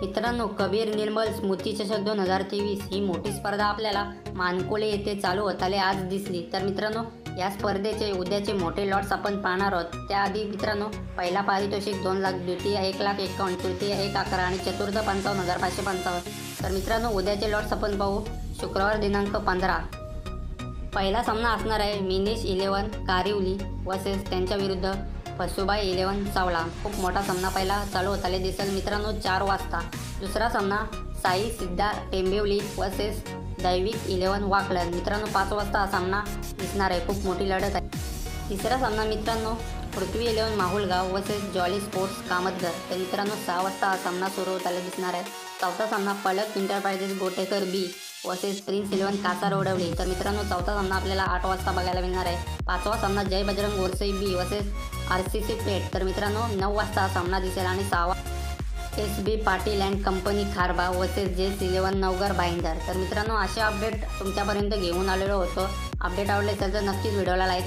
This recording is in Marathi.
मित्रांनो, कबीर निर्मल स्मृती चषक 2023 ही मोठी स्पर्धा आपल्याला मानकोळे येथे चालू होताना आज दिसली। तर मित्रांनो, या स्पर्धेचे उद्याचे मोठे लॉट्स आपण पाहणार आहोत। त्याआधी मित्रांनो, पहिला पारितोषिक 2 लाख, द्वितीय 1 लाख 51, तृतीय 1,11 आणि चतुर्थ 55,555। तर मित्रांनो, उद्याचे लॉट्स आपण पाहू। शुक्रवार दिनांक 15 पहिला सामना असणार आहे मिनिश 11 कारिवली वर्सेस त्यांच्या विरुद्ध पशुबाई 11 चावला। खूप मोठा सामना पहिला चालू होताना दिसेल मित्रांनो 4 वाजता। दुसरा सामना साई सिद्धा टेंबिवली वर्सेस दैविक 11 वाकलन मित्रांनो 5 वाजता हा सामना दिसणार आहे। खूप मोठी लढत आहे। तिसरा सामना मित्रांनो पृथ्वी 11 Mahulgaon versus jolly sports Kamatgar. तर मित्रांनो 6 वाजता हा सामना सुरू होताना दिसणार आहे। चौथा सामना पलक इंटरप्राइजेस गोटेकर बी वर्सेस प्रिन्स 11 कासार ओढवली। तर मित्रांनो चौथा सामना आपल्याला 8 वाजता बघायला मिळणार आहे। पाचवा सामना Jay Bajrang Gorsai B versus RCC Peth. तर मित्रांनो 9 वाजता हा सामना दिसेल। आणि 6वा SB Patil and company Kharba versus JS 11 Navghar Bhayandar. तर मित्रांनो असे अपडेट तुमच्यापर्यंत घेऊन आलेलो होतो। अपडेट आवडले तर नक्कीच व्हिडिओला लाईक